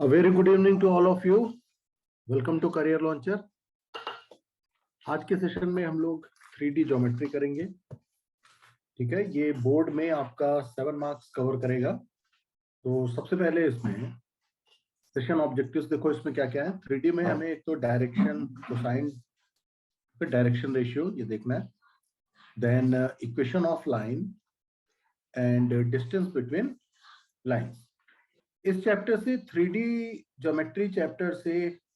A very good evening to all of you. Welcome to Career Launcher. आज के session में हम लोग 3D ज्योमेट्री करेंगे। ठीक है, ये बोर्ड में आपका 7 मार्क्स कवर करेगा। तो सबसे पहले इसमें सेशन ऑब्जेक्टिव्स देखो, इसमें क्या क्या है। 3D में हमें एक तो डायरेक्शन, कोसाइन, फिर डायरेक्शन रेशियो ये देखना है, then equation of line and distance between lines. इस चैप्टर से 3D ज्योमेट्री चैप्टर से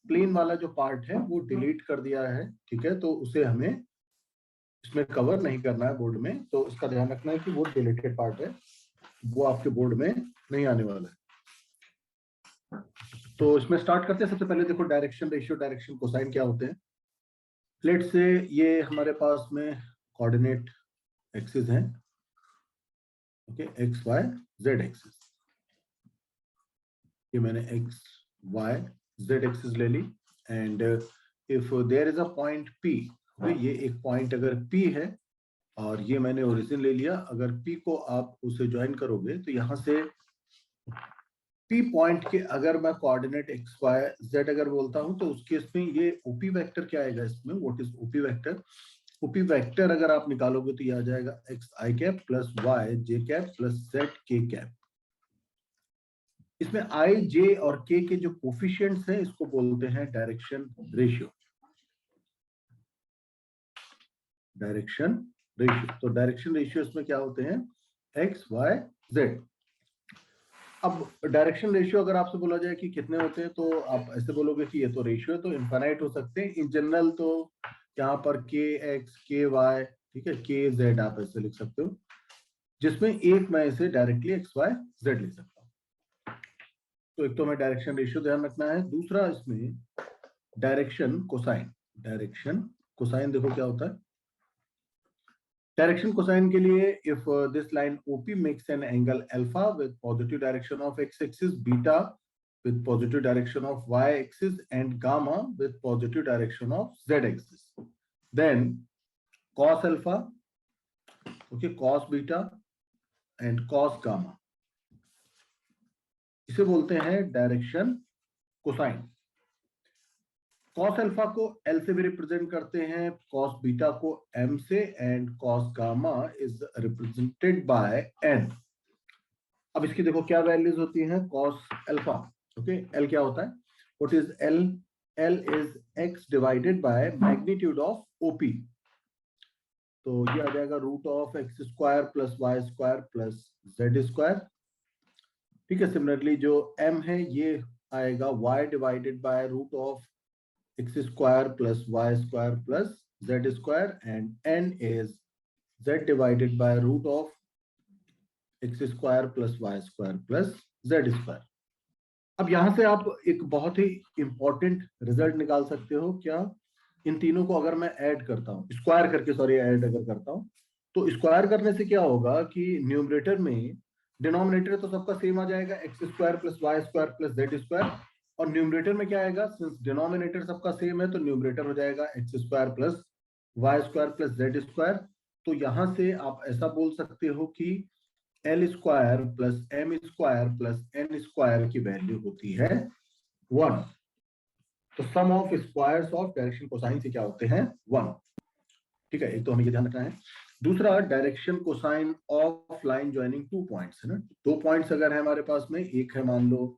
प्लेन वाला जो पार्ट है वो डिलीट कर दिया है। ठीक है, तो उसे हमें इसमें कवर नहीं करना है बोर्ड में, तो इसका ध्यान रखना है कि वो डिलीटेड पार्ट है, वो आपके बोर्ड में नहीं आने वाला है। तो इसमें स्टार्ट करते हैं। सबसे पहले देखो डायरेक्शन रेशियो, डायरेक्शन कोसाइन क्या होते हैं। लेट से ये हमारे पास में कोऑर्डिनेट एक्सिस हैं, okay, X Y Z axis. ये मैंने एक्स वाई जेड एक्सिस ले ली and if there is a point P, ये एक पॉइंट अगर पी है और ये मैंने ओरिजिन ले लिया, अगर पी को आप उसे ज्वाइन करोगे तो यहाँ से पी पॉइंट के अगर मैं कोऑर्डिनेट एक्स वाई जेड अगर बोलता हूँ तो उसके इसमें ये ओपी वेक्टर क्या आएगा इसमें, what is OP vector. OP vector अगर आप निकालोगे तो ये आ जाएगा एक्स आई कैप प्लस वाई जे कैप प्लस जेड के कैप। इसमें आई जे और के के जो कोफिशिएंट्स हैं इसको बोलते हैं डायरेक्शन रेशियो। डायरेक्शन रेशियो, तो डायरेक्शन रेशियो इसमें क्या होते हैं, एक्स वाई जेड। अब डायरेक्शन रेशियो अगर आपसे बोला जाए कि कितने होते हैं तो आप ऐसे बोलोगे कि ये तो रेशियो है तो इनफाइनाइट हो सकते हैं। इन जनरल तो यहाँ पर के एक्स के वाई, ठीक है, के जेड आप ऐसे लिख सकते हो, जिसमें एक मैं इसे डायरेक्टली एक्स वाई जेड लिख सकता हूँ। तो एक तो हमें डायरेक्शन रेशियो ध्यान रखना है। दूसरा इसमें डायरेक्शन कोसाइन। डायरेक्शन कोसाइन देखो क्या होता है। डायरेक्शन कोसाइन के लिए if this line OP makes an angle alpha with positive direction of x axis, beta with positive direction of y axis and gamma with positive direction of z axis, then cos alpha, okay, cos beta and cos gamma, इसे बोलते हैं direction cosine. cos alpha को L से भी represent करते हैं, cos beta को M से, and cos gamma is represented by N। अब इसकी देखो क्या वैल्यूज होती हैं cos अल्फा, ओके। L क्या होता है, what is L? L is x divided by magnitude of OP, तो ये आ जाएगा root of x square plus y square plus z square. ठीक है, सिमिलरली जो M है ये आएगा y divided by root of x square plus y square plus z square, and n is z divided by root of x square plus y square plus z square। अब यहां से आप एक बहुत ही इंपॉर्टेंट रिजल्ट निकाल सकते हो। क्या, इन तीनों को अगर मैं ऐड करता हूं, स्क्वायर करके, सॉरी ऐड अगर करता हूं, तो स्क्वायर करने से क्या होगा कि न्यूमरेटर में डिनोमिनेटर तो सबका सेम आ जाएगा, x square plus y square plus z square, और न्यूमरेटर में क्या आएगा, सिंस डिनोमिनेटर सबका सेम है तो न्यूमरेटर हो जाएगा x square plus y square plus z square. तो यहां से आप ऐसा बोल सकते हो कि l square plus M square plus N square की वैल्यू होती है 1। तो sum of squares of direction cosine से क्या होते हैं, 1। ठीक है, एक तो हमें ये ध्यान रखना है। दूसरा, direction cosine of line joining 2 points है ना। 2 पॉइंट्स अगर है हमारे पास में, एक है मान लो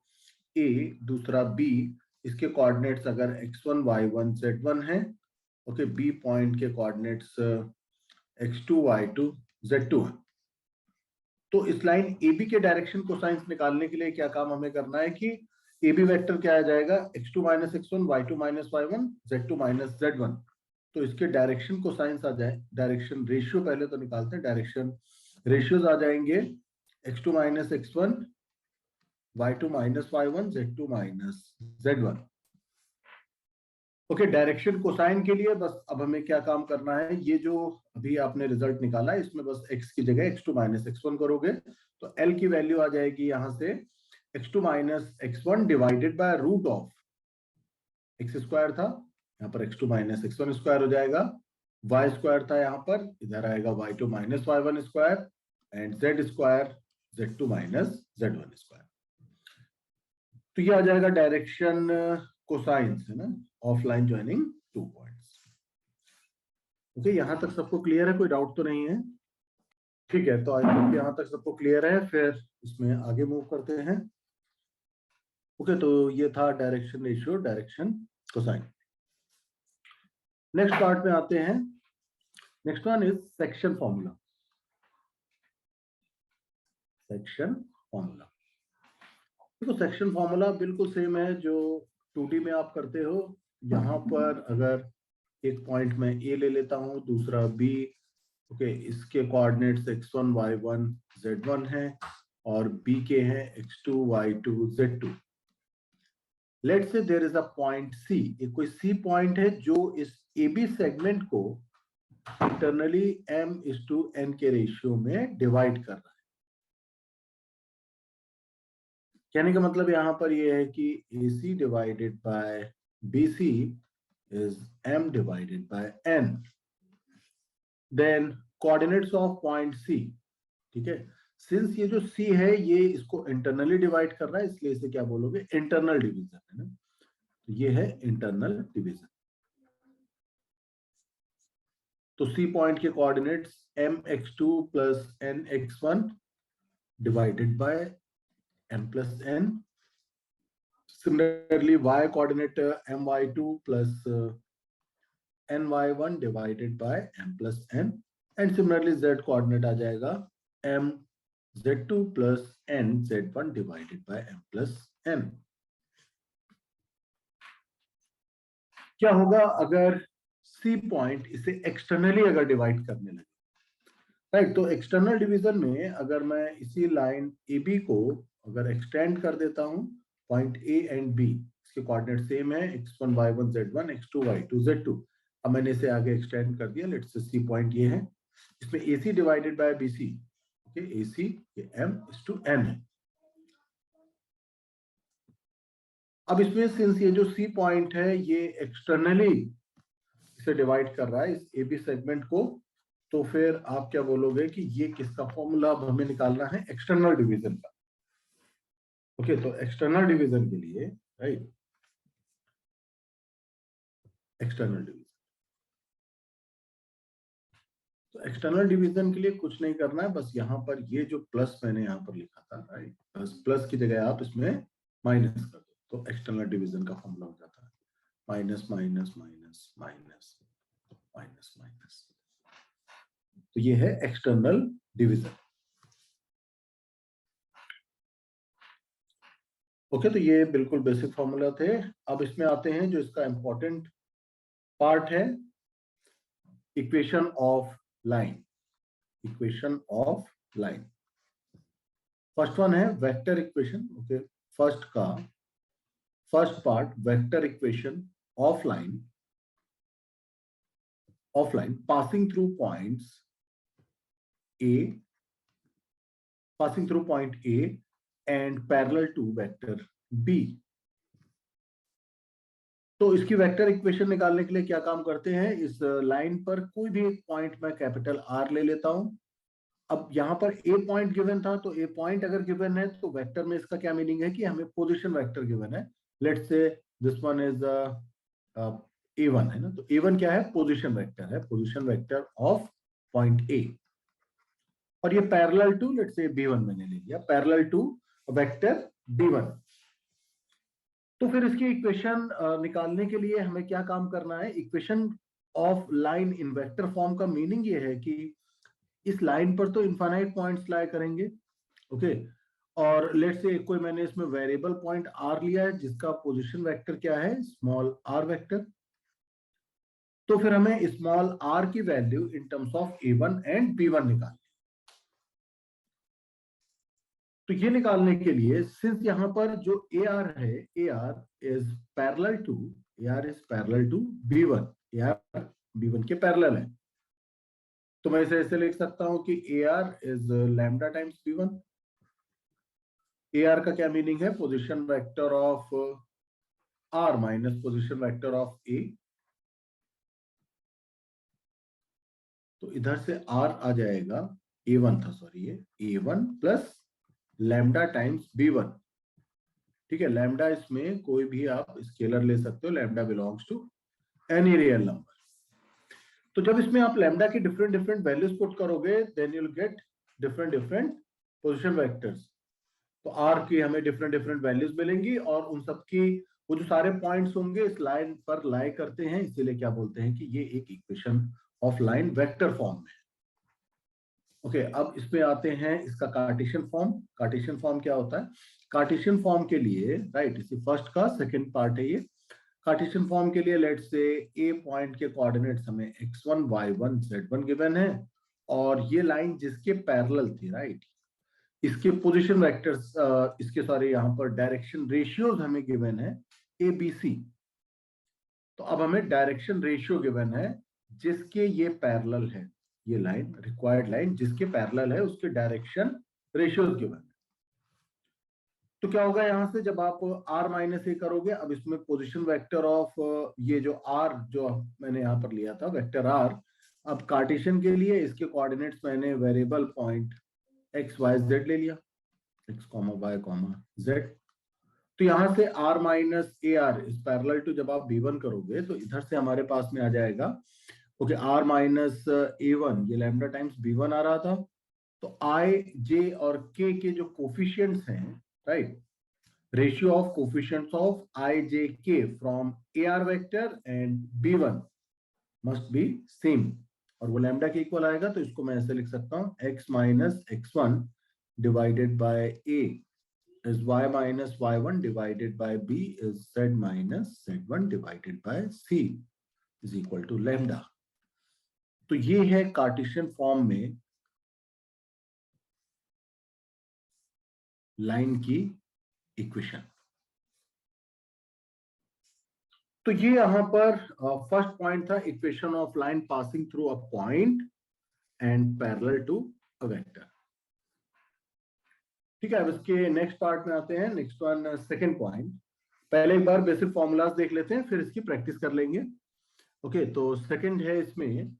A, दूसरा B, इसके कोऑर्डिनेट्स अगर x1 y1 z1 है, ओके, B पॉइंट के कोऑर्डिनेट्स x2 y2 z2 है। तो इस लाइन AB के डायरेक्शन कोसाइन निकालने के लिए क्या काम हमें करना है कि AB वेक्टर क्या आ जाएगा, x2 minus x1 y2 minus y1 z2 minus z1। तो इसके डायरेक्शन कोसाइन आ जाए, डायरेक्शन रेशियो पहले तो निकालते हैं। डायरेक्शन रेशियोज आ जाएंगे x2 minus x1 y2 minus y1 z2 minus z1। Okay, direction cosine के लिए बस अब हमें क्या काम करना है, ये जो अभी आपने रिजल्ट निकाला है इसमें बस x की जगह x2 माइनस x1 करोगे तो L की वैल्यू आ जाएगी यहां से x2 minus x1 divided by root of x square था, यहाँ पर x2 माइनस x1 स्क्वायर हो जाएगा, y स्क्वायर था यहाँ पर, इधर आएगा y2 minus y1 square, and z square z2 minus z1 square. तो ये आ जाएगा डायरेक्शन कोसाइंस है ना of line joining 2 points. Okay, यहां तक सबको क्लियर है, कोई डाउट तो नहीं है? ठीक है, तो आई थिंक यहां तक सबको क्लियर है, फिर इसमें आगे मूव करते हैं। ओके, तो ये था direction ratio, direction cosine. Next part में आते हैं। Next one is section formula. Section formula, देखो सेक्शन फॉर्मूला बिल्कुल सेम है जो 2D में आप करते हो। यहाँ पर अगर एक पॉइंट में ए ले लेता हूं, दूसरा बी, ओके, इसके कोऑर्डिनेट्स x1 y1 z1 है और बी के हैं x2 y2 z2। Let's say there is a point C, एक कोई सी पॉइंट है जो इस ए बी सेगमेंट को इंटरनली m/n के रेशियो में डिवाइड कर रहा है। कहने का मतलब यहां पर यह है कि AC divided by BC is m divided by n. Then coordinates of point C, ठीक है, सिंस ये जो C है ये इसको इंटरनली डिवाइड कर रहा है, इसलिए इसे क्या बोलोगे, इंटरनल डिवीजन है ना, तो ये है इंटरनल डिवीजन। तो C पॉइंट के coordinates mx2 plus nx1 divided by m plus n। Similarly, y coordinate my2 plus ny1 divided by m plus n, and similarly z coordinate आ जाएगा m z2 plus n z1 divided by m plus n। क्या होगा अगर C point इसे externally अगर divide करने लगे, right? तो external division में अगर मैं इसी लाइन AB को अगर एक्सटेंड कर देता हूं, पॉइंट A एंड B, इसके कोऑर्डिनेट सेम है, x1 y1 z1 x2 y2 z2। अब मैंने इसे आगे एक्सटेंड कर दिया, लेट्स से C पॉइंट ये है, इसमें AC divided by BC, okay, AC ये m/n है। अब इसमें सिंस ये जो C पॉइंट है ये एक्सटर्नली इसे डिवाइड कर रहा है इस AB सेगमेंट को, तो फिर आप क्या बोलोगे कि ये किसका फॉर्मूला अब हमें निकालना है, एक्सटर्नल डिवीजन का। ओके, तो एक्सटर्नल डिवीजन के लिए, राइट, एक्सटर्नल डिवीजन, तो एक्सटर्नल डिवीजन के लिए कुछ नहीं करना है, बस यहाँ पर ये जो प्लस मैंने यहाँ पर लिखा था, राइट, प्लस की जगह आप इसमें माइनस कर दो, तो एक्सटर्नल डिवीजन का फॉर्मूला हो जाता है minus minus minus minus minus minus. तो ये है एक्सटर्नल डिवीजन। ओके, तो ये बिल्कुल बेसिक फॉर्मूला थे। अब इसमें आते हैं जो इसका इंपॉर्टेंट पार्ट है, equation of line. Equation of line, first one है वेक्टर इक्वेशन। ओके, फर्स्ट का first part vector equation of line, passing through points A, passing through point A and parallel to vector B। तो इसकी vector equation निकालने के लिए क्या काम करते हैं, इस लाइन पर कोई भी एक पॉइंट मैं कैपिटल R ले लेता हूं। अब यहाँ पर A पॉइंट गिवन था, तो A पॉइंट अगर गिवन है तो वेक्टर में इसका क्या मीनिंग है कि हमें पोजीशन वेक्टर गिवन है। Let's say this one is A1 है ना, तो A1 क्या है, पोजीशन वेक्टर है, position vector of point A। और ये parallel to, let's say B1 मैंने ले लिया, पैरेलल टू वेक्टर B1। तो फिर इसकी इक्वेशन निकालने के लिए हमें क्या काम करना है, equation of line in vector form का मीनिंग ये है कि इस लाइन पर तो इनफाइनाइट पॉइंट्स लाई करेंगे, ओके, और लेट्स से कोई मैंने इसमें वेरिएबल पॉइंट R लिया है जिसका पोजीशन वेक्टर क्या है, स्मॉल r वेक्टर। तो फिर हमें स्मॉल r की value in terms of A1 and B1 निकालनी। तो ये निकालने के लिए सिंस यहां पर जो AR है, AR is parallel to B1, AR B1 के पैरेलल है, तो मैं इसे ऐसे लिख सकता हूं कि AR is lambda times B1। AR का क्या मीनिंग है, position vector of R minus position vector of A। तो इधर से R आ जाएगा, A1 था, सॉरी, ये A1 plus lambda times B1। ठीक है, लैम्डा इसमें कोई भी आप स्केलर ले सकते हो, lambda belongs to any real number. तो जब इसमें आप लैम्डा की डिफरेंट डिफरेंट वैल्यूज पुट करोगे then you will get different different position vectors. तो आर की हमें डिफरेंट डिफरेंट वैल्यूज मिलेंगी और उन सब की वो जो सारे पॉइंट्स होंगे इस लाइन पर लाई करते हैं, इसीलिए क्या बोलते हैं कि ये एक equation of line vector form में। ओके, अब इसमें आते हैं इसका कार्टेशियन फॉर्म। कार्टेशियन फॉर्म क्या होता है? कार्टेशियन फॉर्म के लिए राइट, इसी फर्स्ट का सेकंड पार्ट है ये। कार्टेशियन फॉर्म के लिए लेट्स से ए पॉइंट के कोऑर्डिनेट्स हमें x1 y1 z1 गिवन है और ये लाइन जिसके पैरेलल थी राइट, इसके पोजीशन वेक्टर्स इसके सारे यहाँ पर डायरेक्शन रेशियोज हमें गिवन है ए बी सी। तो अब हमें डायरेक्शन रेशियो गिवन है जिसके ये पैरेलल है, ये लाइन रिक्वायर्ड लाइन जिसके पैरेलल है उसके डायरेक्शन रेशियोज गिवन है। तो क्या होगा यहां से जब आप r माइनस ए करोगे, अब इसमें पोजीशन वेक्टर ऑफ ये जो r जो मैंने यहां पर लिया था वेक्टर r, अब कार्टेशियन के लिए इसके कोऑर्डिनेट्स मैंने variable point x y z ले लिया, x y z। तो यहां से r माइनस ए आर इस पैरेलल टू जब आप b1 करोगे तो इधर से हमारे पास में आ जाएगा ओके r माइनस a1, ये लैम्डा टाइम्स b1 आ रहा था। तो i j और k के जो कोफिशिएंट्स हैं right, ratio of coefficients of I, J, K from AR vector and B1 must be same और वो लैम्डा के इक्वल आएगा। तो इसको मैं ऐसे लिख सकता हूं x minus x1 divided by a is y minus y1 divided by b is z minus z1 divided by c is equal to lambda. तो ये है कार्टेशियन फॉर्म में लाइन की इक्वेशन। तो ये यहां पर फर्स्ट पॉइंट था, equation of line passing through a point and parallel to a vector. ठीक है, अब इसके नेक्स्ट पार्ट में आते हैं। Next one second point. पहले एक बार बेसिक फॉर्मूलाज देख लेते हैं फिर इसकी प्रैक्टिस कर लेंगे। ओके, तो सेकंड है इसमें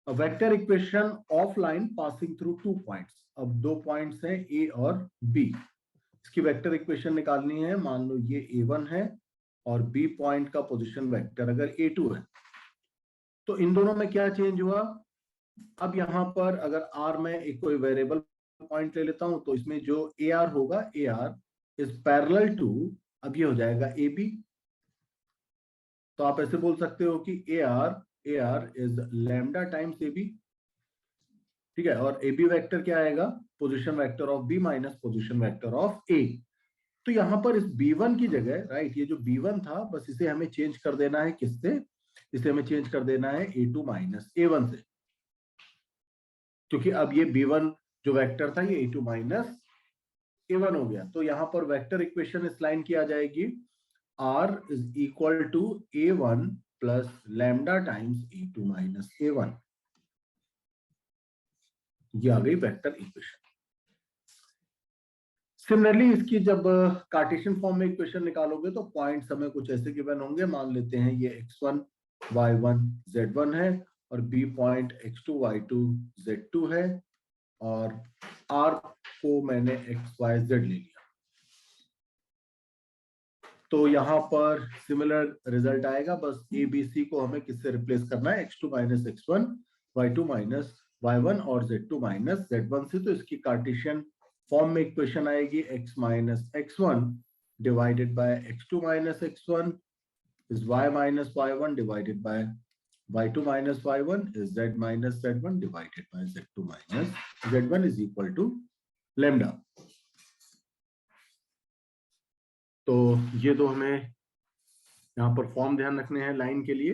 vector equation of line passing through two points. अब दो पॉइंट्स हैं ए और बी, इसकी वेक्टर इक्वेशन निकालनी है। मान लो ये A1 है और B पॉइंट का पोजीशन वेक्टर अगर A2 है, तो इन दोनों में क्या चेंज हुआ? अब यहां पर अगर R में एक कोई वेरिएबल पॉइंट ले लेता हूं तो इसमें जो AR होगा, AR इज पैरेलल टू, अब ये हो जाएगा AB। तो आप ऐसे बोल सकते हो कि AR is lambda times AB। ठीक है, और AB वेक्टर क्या आएगा? Position vector of B minus position vector of A। तो यहां पर इस B1 की जगह राइट, ये जो B1 था बस इसे हमें चेंज कर देना है किससे? इसे हमें चेंज कर देना है A2 माइनस A1 से, क्योंकि अब ये B1 जो वेक्टर था ये A2 माइनस A1 हो गया। तो यहां पर वेक्टर इक्वेशन इस लाइन की आ जाएगी R is equal to A1 plus lambda times A2 minus A1। ये आ गई वेक्टर इक्वेशन। सिमिलरली इसकी जब कार्टेशियन फॉर्म में इक्वेशन निकालोगे तो पॉइंट्स हमें कुछ ऐसे गिवन होंगे। मान लेते हैं ये x1 y1 z1 है और b point x2 y2 z2 है और r को मैंने x y z ले लिया। तो यहां पर सिमिलर रिजल्ट आएगा, बस a b c को हमें किससे रिप्लेस करना है? x2 minus x1 y2 minus y1 और z2 माइनस z1 से। तो इसकी कार्टेशियन फॉर्म में इक्वेशन आएगी x minus x1 divided by x2 minus x1 is y minus y1 divided by y2 minus y1 is z minus z1 divided by z2 minus z1 is equal to lambda। तो ये तो हमें यहाँ पर form ध्यान रखने हैं line के लिए।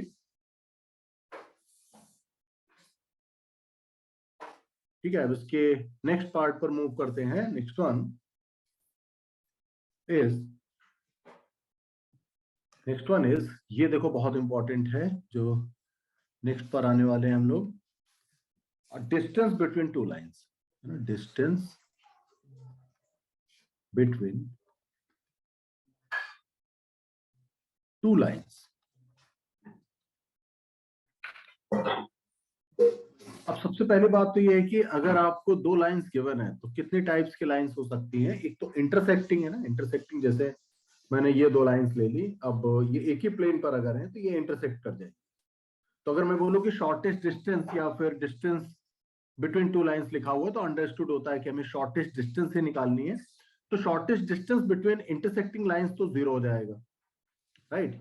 ठीक है, अब इसके नेक्स्ट पार्ट पर मूव करते हैं। नेक्स्ट वन इज ये देखो बहुत इंपॉर्टेंट है जो नेक्स्ट पर आने वाले हैं हम लोग, distance between two lines. Distance between two lines. अब सबसे पहली बात तो ये है कि अगर आपको दो लाइंस गिवन है तो कितने टाइप्स की लाइंस हो सकती हैं। एक तो इंटरसेक्टिंग है ना, इंटरसेक्टिंग जैसे मैंने ये दो लाइंस ले ली, अब ये एक ही प्लेन पर अगर है तो ये इंटरसेक्ट कर जाएगी। तो अगर मैं बोलूँ कि शॉर्टेस्ट डिस्टेंस या फिर डिस्टेंस बिटवीन टू लाइंस लिखा हुआ है तो अंडरस्टूड होता है कि हमें शॉर्टेस्ट डिस्टेंस ही निकालनी है। तो shortest distance between intersecting lines तो 0 हो जाएगा, राइट,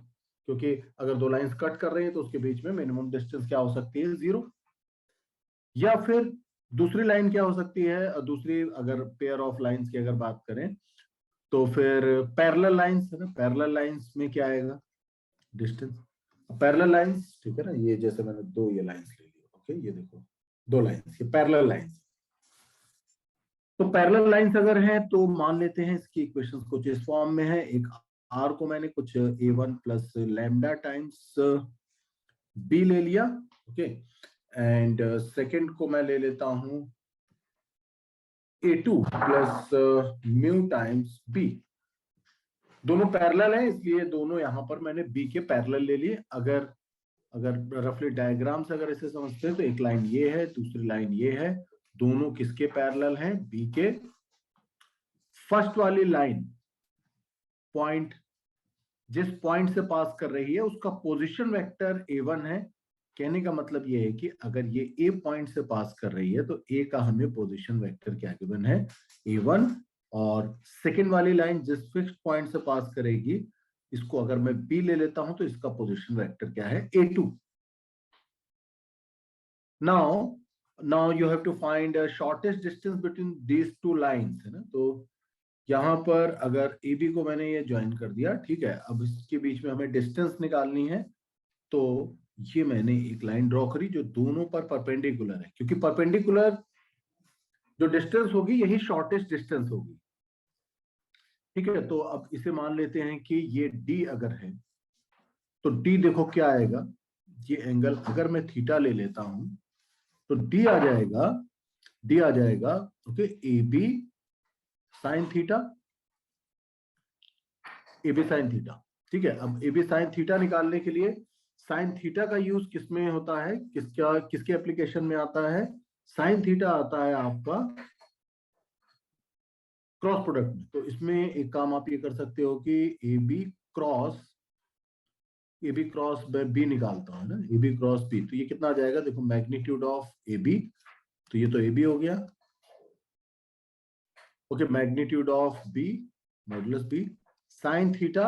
क्योंकि अगर दो लाइंस कट कर रही है तो उसके बीच में मिनिमम डिस्टेंस क्या हो सकती है, 0। या फिर दूसरी लाइन क्या हो सकती है, दूसरी अगर पेयर ऑफ लाइंस की अगर बात करें तो फिर पैरेलल लाइंस है ना, पैरेलल लाइंस में क्या आएगा, डिस्टेंस। पैरेलल लाइंस, ठीक है ना, ये जैसे मैंने दो ये लाइंस ले ली, ओके, ये देखो दो लाइंस, ये पैरेलल लाइंस। तो पैरेलल लाइंस अगर हैं तो मान लेते हैं इसकी इक्वेशंस कुछ इस फॉर्म में है। एक आर को मैंने कुछ a1 plus lambda times B ले लिया, ओके, एंड सेकंड को मैं ले लेता हूं a2 plus mu times B. दोनों पैरेलल है इसलिए दोनों यहां पर मैंने बी के पैरेलल ले लिए। अगर अगर रफली डायग्राम से अगर इसे समझते हैं तो एक लाइन ये है, दूसरी लाइन ये है, दोनों किसके पैरेलल हैं, बी के। फर्स्ट वाली लाइन पॉइंट जिस पॉइंट से पास कर रही है उसका पोजीशन वेक्टर a1 है। कहने का मतलब ये है कि अगर ये ए पॉइंट से पास कर रही है तो ए का हमें पोजीशन वेक्टर क्या गिवन है, a1। और सेकेंड वाली लाइन जिस फिक्स्ड पॉइंट से पास करेगी, इसको अगर मैं बी ले लेता हूं तो इसका पोजीशन वेक्टर क्या है, a2। Now you have to find shortest distance between these two lines, है ना। तो यहां पर अगर ए बी को मैंने ये ज्वाइन कर दिया, ठीक है, अब इसके बीच में हमें डिस्टेंस निकालनी है। तो ये मैंने एक लाइन ड्रॉ करी जो दोनों पर परपेंडिकुलर है, क्योंकि परपेंडिकुलर जो डिस्टेंस होगी यही शॉर्टेस्ट डिस्टेंस होगी, ठीक है। तो अब इसे मान लेते हैं कि ये डी अगर है तो डी देखो क्या आएगा, ये एंगल अगर मैं थीटा ले लेता हूं तो डी आ जाएगा, डी आ जाएगा, okay, A B sine theta, A B sine theta, ठीक है। अब ए बी साइन थीटा निकालने के लिए साइन थीटा का यूज किसमें होता है, किसके एप्लीकेशन में आता है, साइन थीटा आता है आपका क्रॉस प्रोडक्ट में। तो इसमें एक काम आप ये कर सकते हो कि ए बी क्रॉस बी निकालता हूं ना, ए बी क्रॉस बी, तो ये कितना आ जाएगा, देखो मैग्नीट्यूड ऑफ ए बी, तो ये तो ए बी हो गया, okay, magnitude of B modulus B sine theta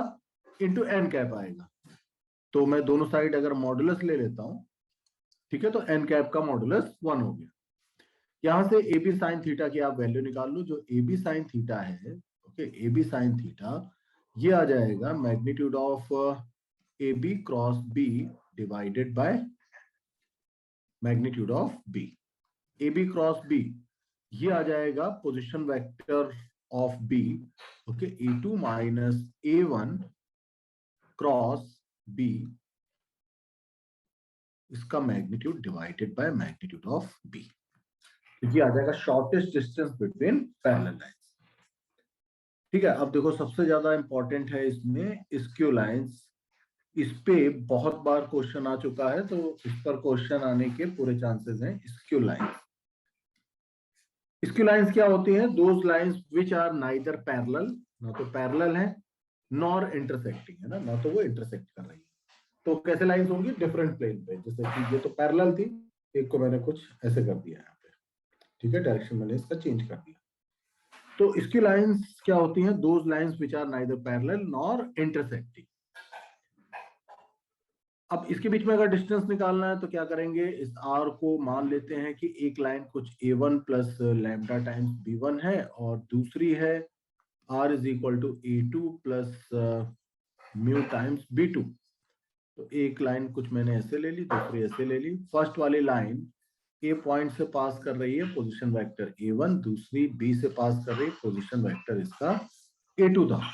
into N cap आएगा। तो मैं दोनों साइड अगर मॉडुलस ले लेता हूं, ठीक है, तो एन कैप का मॉडुलस 1 हो गया। यहां से ए बी साइन थीटा की आप वैल्यू निकाल लो, जो ए बी साइन थीटा है, okay, A B sine theta ये आ जाएगा magnitude of a b cross b divided by magnitude of b. A b cross b ये आ जाएगा position vector of b, okay, a2 minus a1 cross b, इसका magnitude divided by magnitude of b, क्योंकि आ जाएगा shortest distance between parallel lines, ठीक है। अब देखो सबसे ज्यादा इंपॉर्टेंट है इसमें स्क्यू लाइंस। इस पे बहुत बार क्वेश्चन आ चुका है तो इस पर क्वेश्चन आने के पूरे चांसेस हैं। स्क्यू लाइंस, स्क्यू लाइंस क्या होती हैं, those lines which are neither parallel, ना तो पैरेलल है नॉर इंटरसेक्टिंग, है ना तो वो इंटरसेक्ट कर रही है। तो कैसे लाइंस होंगी, डिफरेंट प्लेन पे, जैसे कि ये तो पैरेलल थी, एक को मैंने कुछ ऐसे कर दिया यहाँ पे, ठीक है, डायरेक्शन मैंने इसका चेंज कर दिया। तो इसकी लाइंस क्या होती हैं, those lines which are neither parallel nor intersecting. अब इसके बीच में अगर डिस्टेंस निकालना है तो क्या करेंगे, इस आर को मान लेते हैं कि एक लाइन कुछ a1 plus lambda times b1 है और दूसरी है r is equal to a2 plus mu times b2। तो एक लाइन कुछ मैंने ऐसे ले ली, दूसरी ऐसे ले ली। फर्स्ट वाली लाइन ए पॉइंट से पास कर रही है, पोजीशन वेक्टर a1, दूसरी बी से पास कर रही है, पोजीशन वेक्टर इसका a2 था।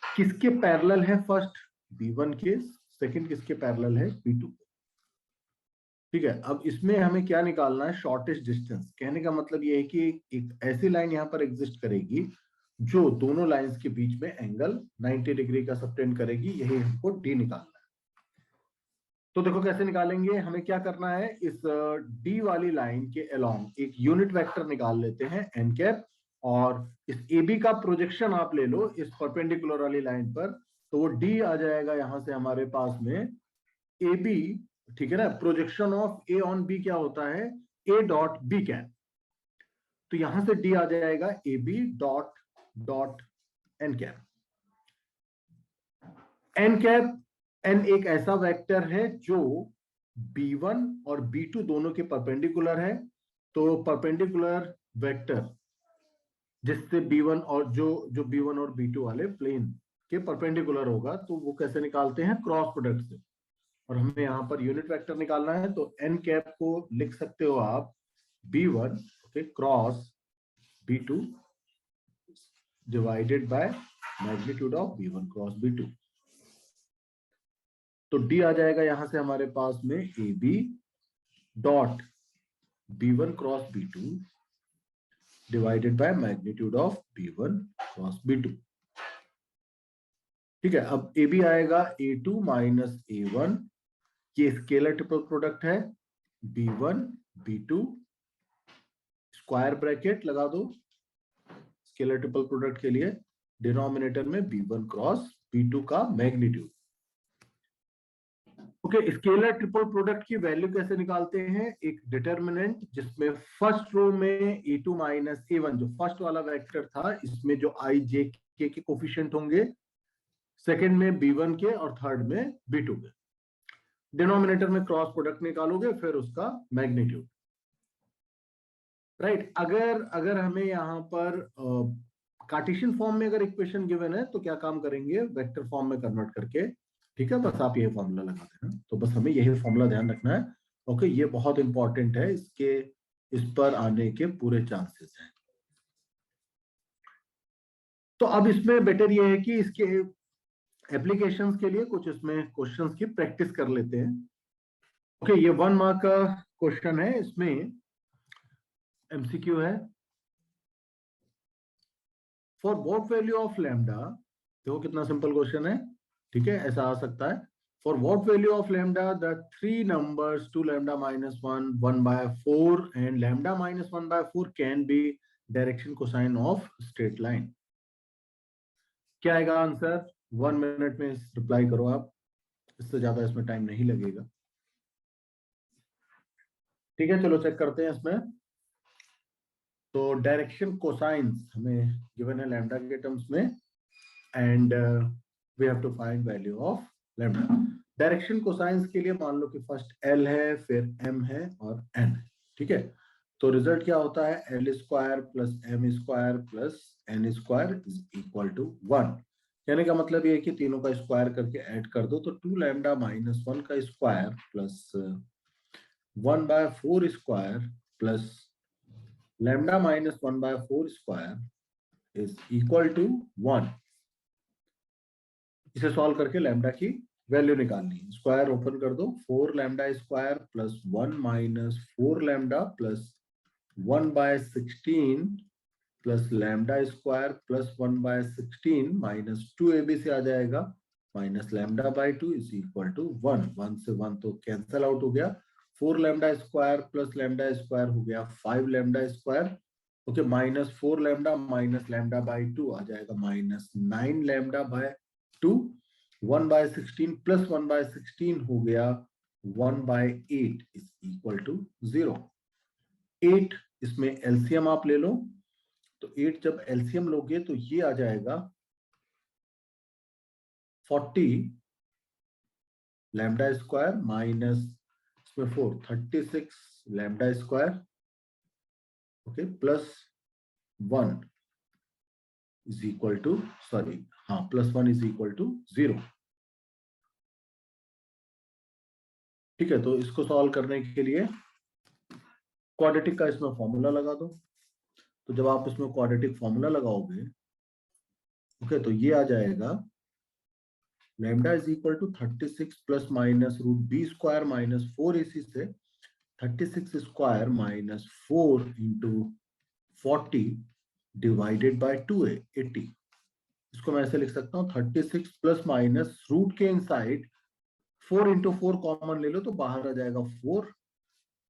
किसके पैरेलल है, फर्स्ट b1 के, सेकंड किसके पैरेलल है, b2। ठीक है, अब इसमें हमें क्या निकालना है, शॉर्टेस्ट डिस्टेंस। कहने का मतलब ये है कि एक ऐसी लाइन यहां पर एग्जिस्ट करेगी जो दोनों लाइंस के बीच में एंगल 90 डिग्री का सबटेंड करेगी, यही हमको डी निकालना है। तो देखो कैसे निकालेंगे, हमें क्या करना है, इस डी वाली लाइन के अलोंग एक यूनिट वेक्टर निकाल लेते हैं एन कैप, और इस ए बी का प्रोजेक्शन आप ले लो इस परपेंडिकुलर वाली लाइन पर, तो वो डी आ जाएगा यहां से हमारे पास में ए बी, ठीक है ना। Projection of A on B क्या होता है, ए डॉट बी कैप, तो यहां से डी आ जाएगा A B dot dot N cap. N cap, N एक ऐसा वेक्टर है जो b1 और b2 दोनों के परपेंडिकुलर है, तो परपेंडिकुलर वेक्टर जिससे b1 और जो b1 और b2 वाले प्लेन के परपेंडिकुलर होगा, तो वो कैसे निकालते हैं, क्रॉस प्रोडक्ट से। और हमें यहाँ पर यूनिट वेक्टर निकालना है, तो एन कैप को लिख सकते हो आप b1 okay cross b2 divided by magnitude of b1 cross b2। तो डी आ जाएगा यहां से हमारे पास में A B dot b1 cross b2 divided by magnitude of b1 cross b2। ठीक है, अब ए बी आएगा a2 माइनस a1, ये स्केलर ट्रिपल प्रोडक्ट है, b1 b2 स्क्वायर ब्रैकेट लगा दो स्केलर ट्रिपल प्रोडक्ट के लिए, डिनोमिनेटर में b1 क्रॉस b2 का magnitude. Okay, scalar triple product की वैल्यू कैसे निकालते हैं, एक डिटर्मिनेंट जिसमें फर्स्ट रो में a2 माइनस a1 जो फर्स्ट वाला वेक्टर था, इसमें जो i j k के कोफिशिएंट होंगे, सेकंड में b1 के और थर्ड में b2 के, डिनोमिनेटर में क्रॉस प्रोडक्ट निकालोगे फिर उसका मैग्नीट्यूड, राइट। अगर हमें यहाँ पर कार्टेशियन फॉर्म में अगर इक्वेशन गिवन है तो क्या काम करेंगे, वेक्टर फॉर्म में कन्वर्ट करके, ठीक है, बस आप ये फॉर्मूला लगा देना। तो बस हमें यही फॉर्मूला ध्यान रखना है, ओके, ये बहुत इंपॉर्टेंट है, इस पर आने के पूरे चांसेस हैं। तो अब इसमें बेटर ये है कि इसके एप्लीकेशंस के लिए कुछ इसमें क्वेश्चंस की प्रैक्टिस कर लेते हैं। ओके, ये 1 मार्क का क्वेश्चन है, इसमें एमसीक्यू है। For what value of lambda, देखो कितना सिंपल क्वेश्चन है, ठीक है, ऐसा आ सकता है। For what value of lambda, the three numbers 2 lambda minus 1, 1 by 4 and lambda minus 1 by 4 can be direction cosine of straight line? क्या आएगा आंसर, 1 मिनट में रिप्लाई करो आप, इससे ज्यादा इसमें टाइम नहीं लगेगा। ठीक है, चलो चेक करते हैं इसमें। तो डायरेक्शन कोसाइंस हमें गिवन है लैम्डा के टर्म्स में, and we have to find value of lambda. Direction cosines के लिए मान लो कि फर्स्ट एल है, फिर एम है और एन है, ठीक है। तो रिजल्ट क्या होता है, L square plus M square plus N square is equal to 1। कहने का मतलब ये है कि तीनों का स्क्वायर करके ऐड कर दो, तो 2 लैम्डा माइनस 1 का square plus 1 by 4 square plus lambda minus 1 by 4 square is equal to 1। इसे सॉल्व करके लैम्डा की वैल्यू निकालनी है। स्क्वायर ओपन कर दो, 4 lambda square plus 1 minus 4 lambda plus 1 by 16 plus lambda square plus 1 by 16 minus 2ab से आ जाएगा minus lambda by 2 is equal to 1। 1 से 1 तो कैंसल आउट हो गया, 4 lambda square plus lambda square हो गया 5 lambda square, okay, minus 4 lambda minus lambda by 2 आ जाएगा माइनस 9 lambda by 2। 1 by 16 plus 1 by 16 हो गया 1 बाय 8 इज इक्वल टू 0। 8 इसमें एलसीएम आप ले लो, तो 8 जब एलसीएम लोगे तो ये आ जाएगा 40 लैम्डा स्क्वायर माइनस इसमें 4 36 lambda square, okay, plus 1 is equal to, sorry हाँ, प्लस 1 इज इक्वल टू 0। ठीक है, तो इसको सॉल्व करने के लिए क्वाड्रेटिक का इसमें फॉर्मूला लगा दो। तो जब आप इसमें क्वाड्रेटिक फॉर्मूला लगाओगे, ओके, तो ये आ जाएगा lambda is equal to 36 plus minus root B square minus 4ac से 36 square minus 4 into 40 divided by 2a 80। इसको मैं ऐसे लिख सकता हूँ 36 प्लस माइनस रूट के इनसाइड 4 इंटू 4 कॉमन ले लो तो बाहर आ जाएगा 4,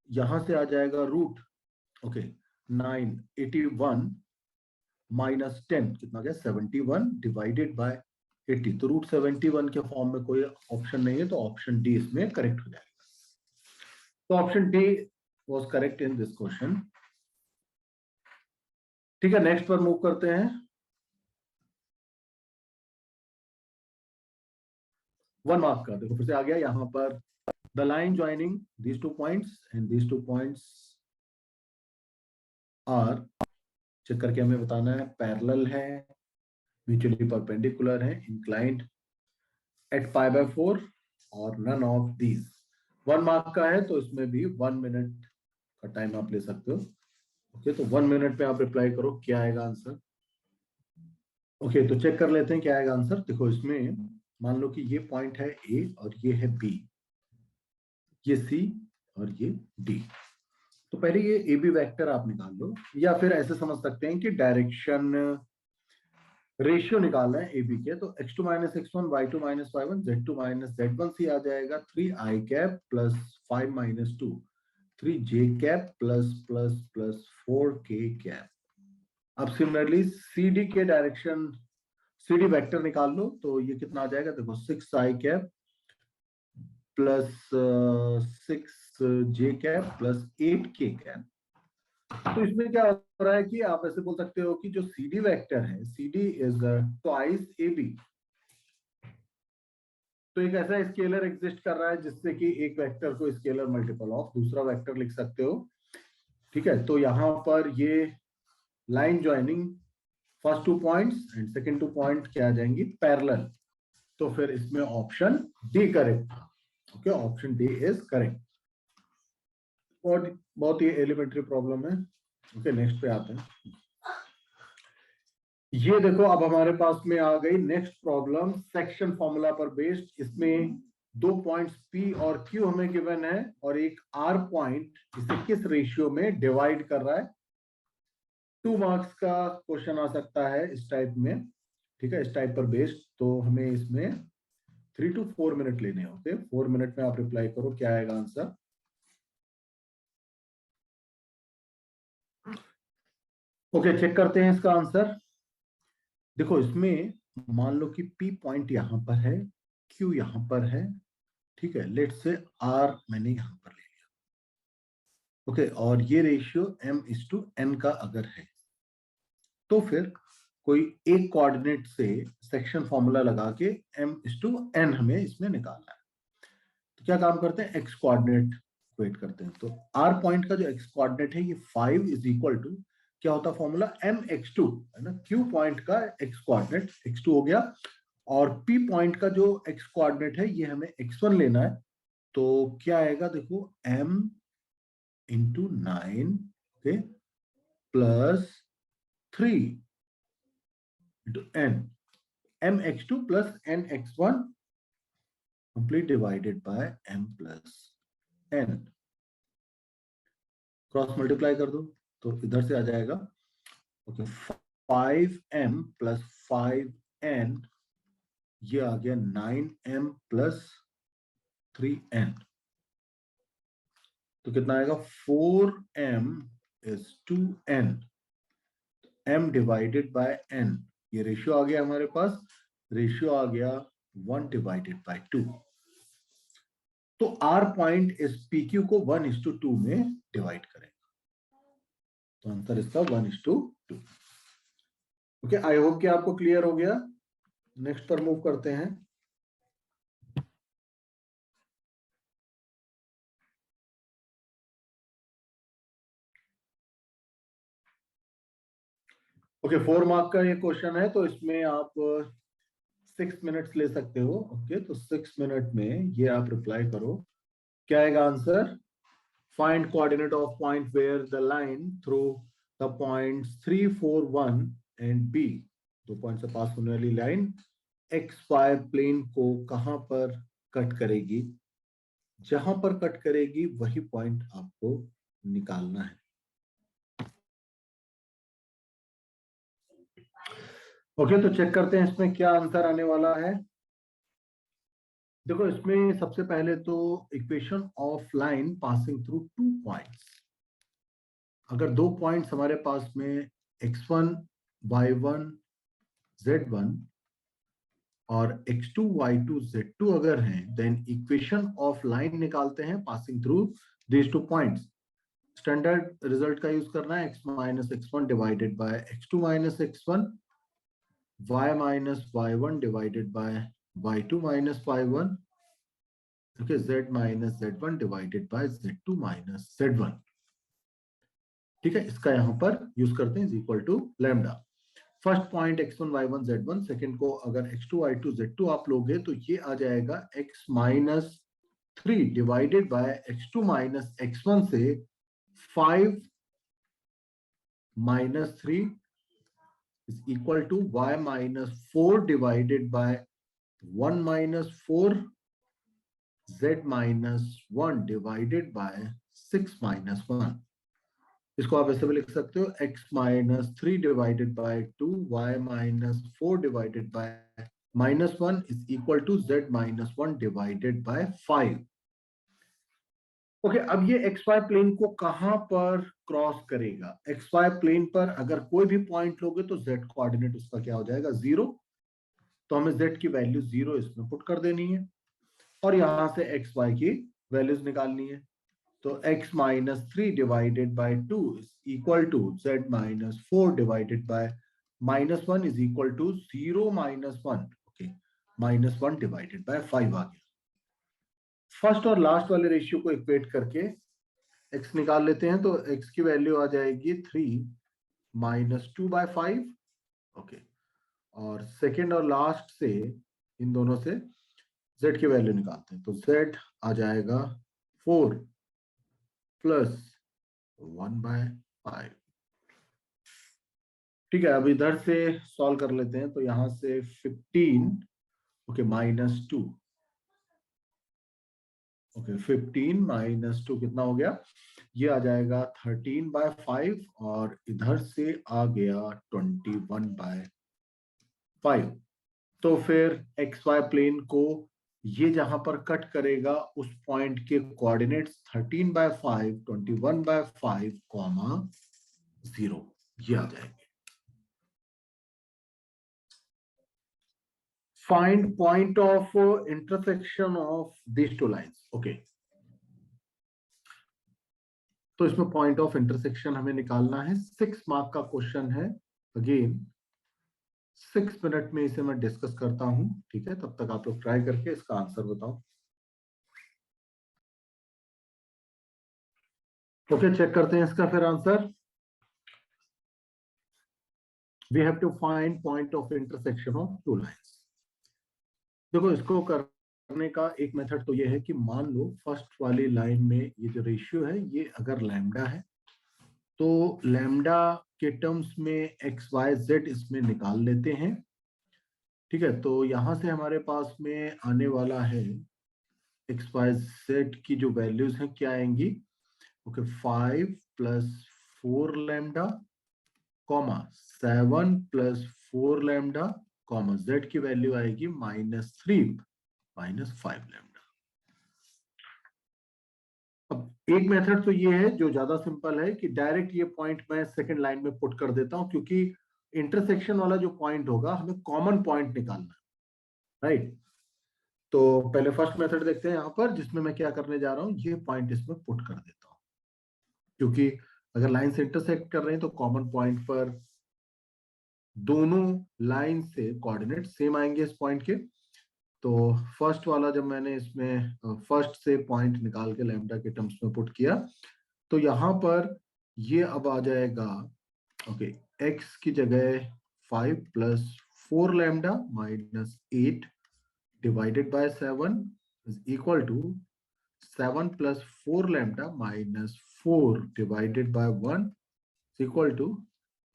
यहां से आ जाएगा रूट, ओके 981 माइनस 10 कितना गया 71 डिवाइडेड बाय 80, तो रूट 71 के फॉर्म में कोई ऑप्शन नहीं है, तो ऑप्शन डी इसमें करेक्ट हो जाएगा। तो option D was correct in this question. ठीक है, नेक्स्ट पर मूव करते हैं। 1 मार्क का देखो फिर से आ गया यहां पर, the line joining these 2 points and these 2 points are, check करके हमें बताना है पैरेलल है, म्यूचुअली परपेंडिकुलर है, इंक्लाइंड एट पाई बाय 4 और नन ऑफ दीज। 1 मार्क का है तो इसमें भी 1 मिनट का टाइम आप ले सकते हो। ओके, तो 1 मिनट पे आप रिप्लाई करो क्या आएगा आंसर। ओके, तो चेक कर लेते हैं क्या आएगा आंसर। देखो इसमें मान लो कि ये पॉइंट है ए और ये है बी, ये सी और ये डी। तो पहले ये ए बी वेक्टर आप निकाल लो, या फिर ऐसे समझ सकते हैं कि डायरेक्शन रेशियो निकालना है ए बी के, तो x2 minus x1, y2 minus y1, z2 minus z1 सी आ जाएगा 3i cap plus 5 minus 2, 3j cap plus plus plus 4k cap. अब सिमिलरली सी डी के डायरेक्शन सी डी वेक्टर निकाल लो, तो ये कितना आ जाएगा देखो 6i cap plus 6j cap plus 8k cap. तो इसमें क्या हो रहा है कि आप ऐसे बोल सकते हो कि जो सी डी वेक्टर है, C D is twice A B. तो एक ऐसा स्केलर एग्जिस्ट कर रहा है जिससे कि एक वेक्टर को स्केलर मल्टीपल ऑफ दूसरा वेक्टर लिख सकते हो। ठीक है, तो यहां पर ये line joining first 2 points and second 2 point क्या आ जाएंगी पैरेलल, तो फिर इसमें ऑप्शन डी करेक्ट था। Okay, option D is correct. और बहुत ही एलिमेंट्री प्रॉब्लम है। ओके, नेक्स्ट पे आते हैं। ये देखो अब हमारे पास में आ गई नेक्स्ट प्रॉब्लम सेक्शन फॉर्मूला पर बेस्ड। इसमें 2 पॉइंट्स P और Q हमें गिवन है और एक R पॉइंट इसे किस रेशियो में डिवाइड कर रहा है। 2 मार्क्स का क्वेश्चन आ सकता है इस टाइप में। ठीक है, इस टाइप पर बेस्ड, तो हमें इसमें 3 to 4 मिनट लेने होते हैं। 4 मिनट में आप रिप्लाई करो क्या आएगा आंसर। ओके, चेक करते हैं इसका आंसर। देखो इसमें मान लो कि P पॉइंट यहां पर है, Q यहां पर है, ठीक है, लेट से R मैंने यहां पर ले लिया। ओके, और ये रेशियो m/n का अगर है, तो फिर कोई एक कोऑर्डिनेट से सेक्शन फॉर्मूला लगा के m/n हमें इसमें निकालना है। तो क्या काम करते हैं, x कोऑर्डिनेट वेट करते हैं। तो R पॉइंट का जो x कोऑर्डिनेट है ये 5 इज इक्वल टू क्या होता है फॉर्मूला mx2 है ना। Q पॉइंट का x कोऑर्डिनेट x2 हो गया, और P पॉइंट का जो x कोऑर्डिनेट है ये हमें x1 लेना है। तो क्या आएगा देखो m into 9 okay plus 3 into n, mx2 plus nx1 complete divided by m plus n। Cross multiply कर दो तो इधर से आ जाएगा ओके 5m प्लस 5n, ये आ गया 9m प्लस 3n। तो कितना आएगा 4m is 2n, m divided by n, ये रेशियो आ गया हमारे पास, रेशियो आ गया 1 डिवाइडेड बाय 2। तो R पॉइंट इस PQ को 1:2 में डिवाइड करेगा, तो आंसर इसका 1:2। ओके, आई होप कि आपको क्लियर हो गया। नेक्स्ट पर मूव करते हैं। ओके, 4 मार्क का ये क्वेश्चन है, तो इसमें आप 6 मिनट्स ले सकते हो। ओके, तो 6 मिनट में ये आप रिप्लाई करो क्या आएगा answer. Find coordinate of point where the line through the points 3, 4, 1 and B, 2 point से पास होने वाली लाइन XY प्लेन को कहां पर कट करेगी। जहां पर कट करेगी वही पॉइंट आपको निकालना है। ओके, तो चेक करते हैं इसमें क्या आंसर आने वाला है। देखो इसमें सबसे पहले तो equation of line passing through two points. अगर दो पॉइंट्स हमारे पास में x1 y1 z1 और x2 y2 z2 अगर हैं, देन इक्वेशन ऑफ लाइन निकालते हैं passing through this two points. Standard result का यूज करना है, x minus x1 divided by x2 minus x1, y minus y1 divided by y2 minus y1, okay, z minus z1 divided by z2 minus z1। ठीक है, इसका यहां पर use करते हैं, is equal to lambda. First point x1 y1 z1, second को अगर x2 y2 z2 आप लोगे तो ये आ जाएगा x minus 3 divided by x2 minus x1 से 5 minus 3 is equal to y minus 4 divided by 1 minus 4, z minus 1 divided by 6 minus 1। इसको आप ऐसे भी लिख सकते हो, x minus 3 divided by 2, y minus 4 divided by minus 1 is equal to z minus 1 divided by 5। Okay, अब ये x Y plane को कहां पर क्रॉस करेगा? एक्स वाई प्लेन पर अगर कोई भी पॉइंट लोगे तो z कोऑर्डिनेट उसका क्या हो जाएगा? 0। तो हमें z की वैल्यू 0 इसमें पुट कर देनी है और यहां से एक्स वाई की वैल्यूज निकालनी है। तो x minus 3 divided by 2 is equal to z minus 4 divided by minus 1 is equal to 0 minus 1, okay, minus 1 divided by 5 आ गया। फर्स्ट और लास्ट वाले रेशियो को इक्वेट करके x निकाल लेते हैं, तो x की वैल्यू आ जाएगी 3 माइनस 2 बाय 5, ओके, और सेकेंड और लास्ट से इन दोनों से z की वैल्यू निकालते हैं, तो z आ जाएगा 4 प्लस 1 बाय 5। ठीक है, अब इधर से सॉल्व कर लेते हैं, तो यहां से 15, ओके, माइनस 2, ओके, 15 माइनस 2 कितना हो गया? ये आ जाएगा 13 बाय 5 और इधर से आ गया 21 बाय 5। तो फिर एक्स वाई प्लेन को ये जहां पर कट करेगा उस पॉइंट के कोऑर्डिनेट्स 13 बाय 5, 21 बाय 5, कॉमा 0 ये आ जाएंगे। Find point of intersection of these two lines. Okay. तो इसमें पॉइंट ऑफ इंटरसेक्शन हमें निकालना है। 6 मार्क का क्वेश्चन है। अगेन 6 मिनट में इसे मैं डिस्कस करता हूं, ठीक है? तब तक आप लोग ट्राई करके इसका आंसर बताओ। ओके, चेक करते हैं इसका फिर answer. We have to find point of intersection of two lines. देखो, इसको करने का एक मेथड तो ये है कि मान लो फर्स्ट वाली लाइन में ये जो रेशियो है ये अगर लैम्डा है, तो लैम्डा के टर्म्स में एक्स वाई जेड इसमें निकाल लेते हैं। ठीक है, तो यहां से हमारे पास में आने वाला है एक्स वाई जेड की जो वैल्यूज हैं क्या आएंगी? Okay, 5 plus 4 lambda, comma 7 plus 4 lambda, comma Z की वैल्यू आएगी -3 -5 लैम्डा। अब एक मेथड तो ये है जो ज्यादा सिंपल है कि डायरेक्ट ये पॉइंट मैं सेकंड लाइन में पुट कर देता हूं, क्योंकि इंटरसेक्शन वाला जो पॉइंट होगा हमें कॉमन पॉइंट निकालना है, राइट? तो पहले फर्स्ट मेथड देखते हैं यहां पर, जिसमें मैं क्या करने जा रहा हूं, ये पॉइंट इसमें पुट कर देता हूं, क्योंकि अगर लाइन से इंटरसेक्ट कर रहे हैं तो कॉमन पॉइंट पर दोनों लाइन से कोऑर्डिनेट सेम आएंगे इस पॉइंट के। तो फर्स्ट वाला जब मैंने इसमें फर्स्ट से पॉइंट निकाल के लैम्डा के टर्म्स में पुट किया, तो यहां पर ये अब आ जाएगा, ओके, x की जगह 5 plus 4 lambda minus 8 divided by 7 is equal to 7 plus 4 lambda minus 4 divided by 1 equal to,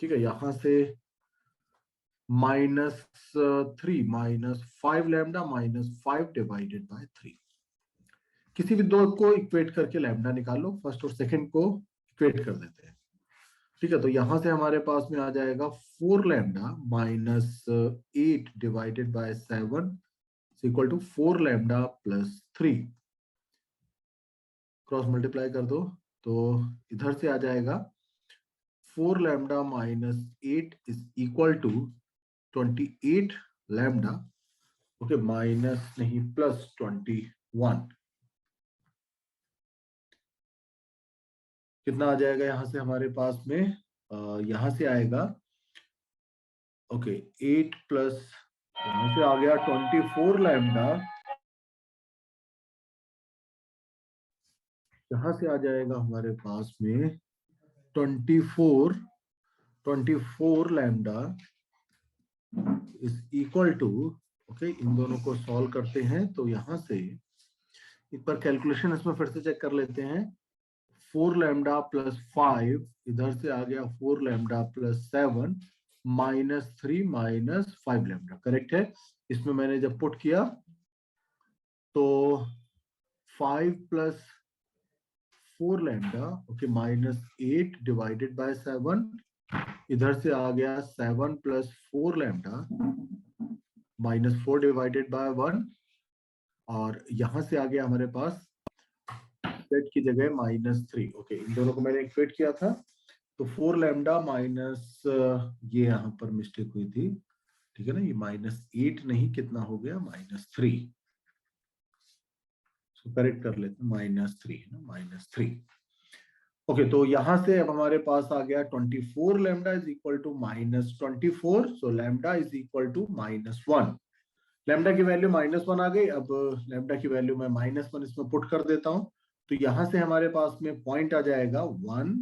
ठीक है, यहां से -3 minus 5 lambda minus 5 divided by 3। किसी भी दो को इक्वेट करके लैम्डा निकालो, फर्स्ट और सेकंड को इक्वेट कर देते हैं। ठीक है, तो यहां से हमारे पास में आ जाएगा 4 lambda minus 8 divided by 7 equal to 4 lambda plus 3, cross multiply कर दो तो इधर से आ जाएगा 4 lambda minus 8 is equal to 28 lambda, okay, minus नहीं प्लस 21। कितना आ जाएगा यहां से हमारे पास में, यहां से आएगा, ओके, 8 प्लस यहां से आ गया 24 लैम्डा, यहां से आ जाएगा हमारे पास में 24 lambda is equal to, okay, इन दोनों को सॉल्व करते हैं तो यहां से एक बार कैलकुलेशन इसमें फिर से चेक कर लेते हैं। 4 लैम्डा प्लस 5, इधर से आ गया 4 lambda plus 7 minus 3 minus 5 lambda, correct है। इसमें मैंने जब पुट किया तो 5 plus 4 lambda, okay, minus 8 divided by 7, इधर से आ गया 7 plus 4 lambda minus 4 divided by 1, और यहां से आ गया हमारे पास सेट की जगह -3, ओके, इन दोनों को मैंने इक्वेट किया था तो 4 लैम्डा माइनस, ये यहाँ पर मिस्टेक हुई थी, ठीक है ना, ये -8 नहीं, कितना हो गया -3, करेक्ट कर लेते हैं, -3 है ना, -3, ओके। तो यहां से अब हमारे पास आ गया 24 lambda is equal to -24, so lambda is equal to -1, lambda की वैल्यू -1 आ गई। अब लैम्डा की वैल्यू मैं -1 इसमें पुट कर देता हूं तो यहां से हमारे पास में पॉइंट आ जाएगा 1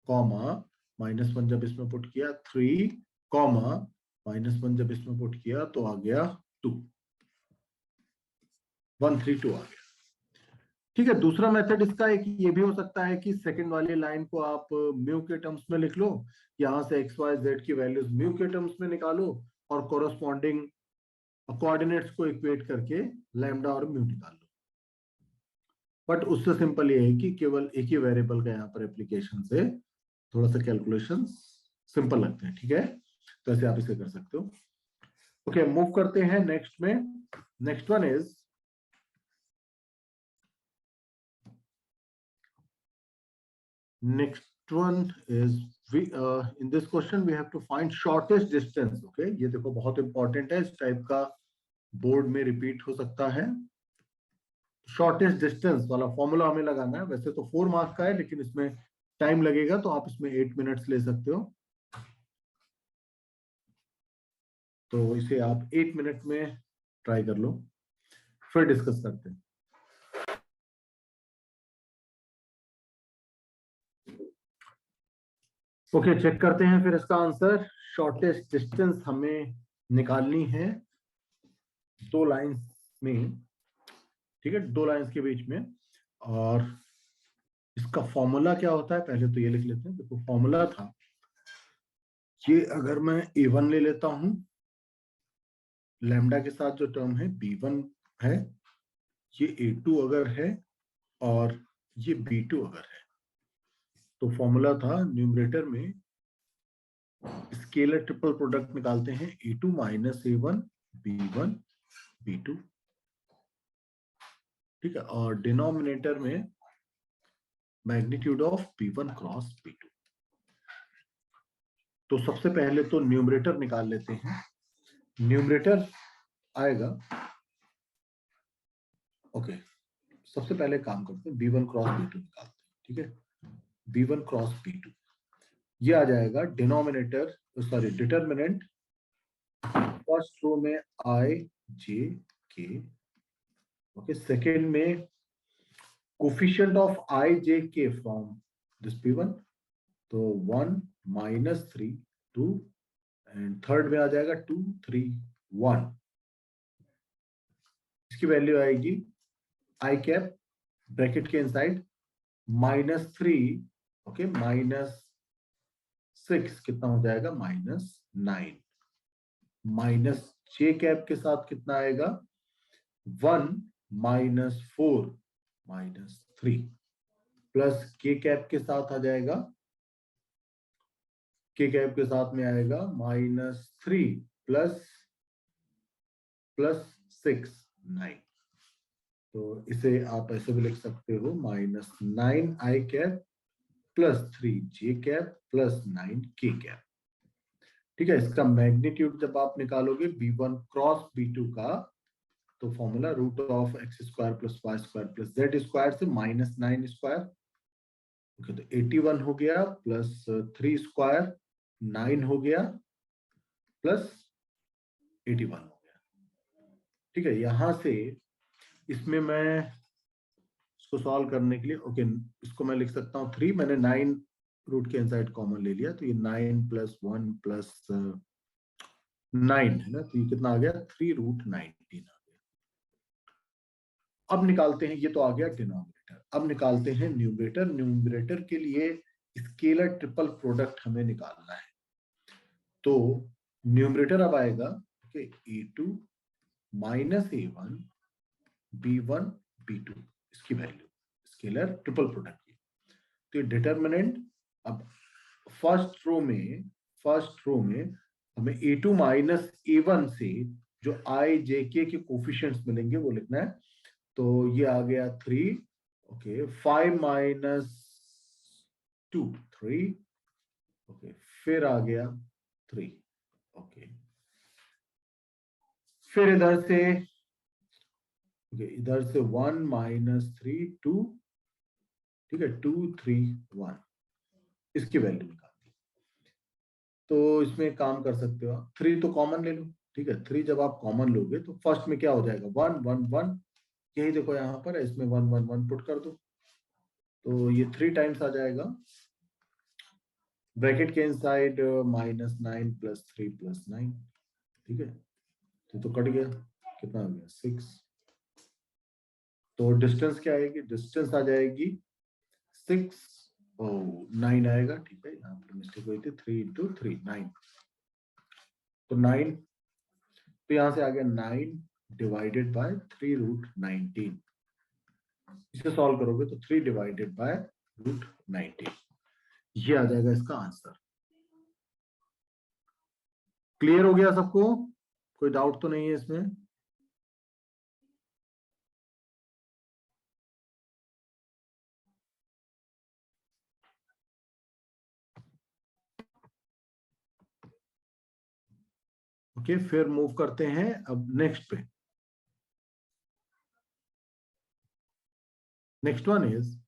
कॉमा -1, जब इसमें पुट किया 3 कॉमा -1, जब इसमें पुट किया तो आ गया 2, 132 आ गया। ठीक है, दूसरा मेथड इसका एक ये भी हो सकता है कि सेकंड वाली लाइन को आप म्यू के टर्म्स में लिख लो, यहां से एक्स वाई जेड की वैल्यूज म्यू के टर्म्स में निकालो और कोरस्पॉन्डिंग कोऑर्डिनेट्स को इक्वेट करके लैम्डा और म्यू निकाल लो। बट उससे सिंपल ये है कि केवल एक ही वेरिएबल का यहाँ पर एप्लीकेशन से थोड़ा सा कैलकुलेशन सिंपल लगते हैं, ठीक है, तो ऐसे आप इसे कर सकते हो। ओके, मूव करते हैं नेक्स्ट में। Next one is, next one is we in this question we have to find shortest distance, okay, ये देखो बहुत इंपॉर्टेंट है, इस टाइप का बोर्ड में रिपीट हो सकता है। शॉर्टेस्ट डिस्टेंस वाला फॉर्मूला हमें लगाना है, वैसे तो 4 मार्क्स का है लेकिन इसमें टाइम लगेगा तो आप इसमें 8 मिनट्स ले सकते हो, तो इसे आप 8 मिनट में ट्राई कर लो, फिर डिस्कस करते हैं। ओके, चेक करते हैं फिर इसका आंसर। शॉर्टेस्ट डिस्टेंस हमें निकालनी है 2 लाइंस में, ठीक है, 2 लाइंस के बीच में, और इसका फॉर्मूला क्या होता है पहले तो ये लिख लेते हैं। देखो फॉर्मूला था ये, अगर मैं a1 ले लेता हूं, लैम्डा के साथ जो टर्म है b1 है, ये a2 अगर है और ये b2 अगर है, तो फॉर्मूला था न्यूमरेटर में स्केलर ट्रिपल प्रोडक्ट निकालते हैं a2 minus a1 b1 b2, ठीक है, और डिनोमिनेटर में magnitude of b1 cross b2। तो सबसे पहले तो न्यूमरेटर निकाल लेते हैं, न्यूमरेटर आएगा, ओके, सबसे पहले काम करते हैं b1 क्रॉस b2 निकालते हैं, ठीक है, b1 क्रॉस b2, ये आ जाएगा denominator, sorry determinant, first row में i j k, okay, second में coefficient of i j k from this b1, तो 1 -3 2, एंड थर्ड में आ जाएगा 2 3 1, इसकी वैल्यू आएगी i कैप ब्रैकेट के इनसाइड -3, ओके, -6 कितना हो जाएगा -9, माइनस j कैप के साथ कितना आएगा 1 -4 -3, प्लस k कैप के साथ आ जाएगा, k कैप के साथ में आएगा -3 प्लस 6 9। तो इसे आप ऐसे भी लिख सकते हो -9i plus 3j plus 9k। ठीक है, इसका मैग्नीट्यूड जब आप निकालोगे b1 क्रॉस b2 का, तो फॉर्मूला √(x² + y² + z² से -9²। ओके, तो 81 हो गया प्लस 3² 9 हो गया प्लस 81 हो गया। ठीक है, यहां से इसमें मैं इसको सॉल्व करने के लिए ओके इसको मैं लिख सकता हूँ 3, मैंने 9 रूट के इनसाइड कॉमन ले लिया, तो ये 9 + 1 + 9 है ना, तो ये कितना आ गया 3√19 आ गया। अब निकालते हैं, ये तो आ गया डिनोमिनेटर। अब निकालते हैं न्यूमरेटर। न्यूमरेटर के लिए स्केलर ट्रिपल प्रोडक्ट हमें निकालना है। तो न्यूमरेटर अब आएगा a2 - a1 b1 b2, इसकी वैल्यू स्केलर ट्रिपल प्रोडक्ट की। तो ये डिटर्मिनेंट, अब फर्स्ट रो में हमें a2 - a1 से जो i j k के कोफिशिएंट्स मिलेंगे वो लिखना है। तो ये आ गया 3, ओके 5 - 2 3, ओके फिर आ गया 3, ओके फिर इधर से इधर से 1 - 3 2, ठीक है 2 3 1, इसकी वैल्यू निकालनी। तो इसमें काम कर सकते हो आप, 3 तो कॉमन ले लो। ठीक है, 3 जब आप कॉमन लोगे तो फर्स्ट में क्या हो जाएगा 1 1 1, यही देखो यहाँ पर है, इसमें 1 1 1 पुट कर दो, तो ये 3 टाइम्स आ जाएगा। ब्रैकेट के इनसाइड -9 + 3 + 9, ठीक है, तो कट गया, कितना आ गया 6। तो डिस्टेंस क्या आएगी, डिस्टेंस आ जाएगी 6 9 आएगा। ठीक है, यहाँ पर मिस्टेक हुई थी, 3 × 3 9, तो 9, तो यहां से आ गया 9 डिवाइडेड बाय 3√19। इसे सॉल्व करोगे तो 3 डिवाइडेड बाय √19, ये आ जाएगा इसका आंसर। क्लियर हो गया सबको, कोई डाउट तो नहीं है इसमें? ओके, फिर मूव करते हैं अब नेक्स्ट पे। Next one is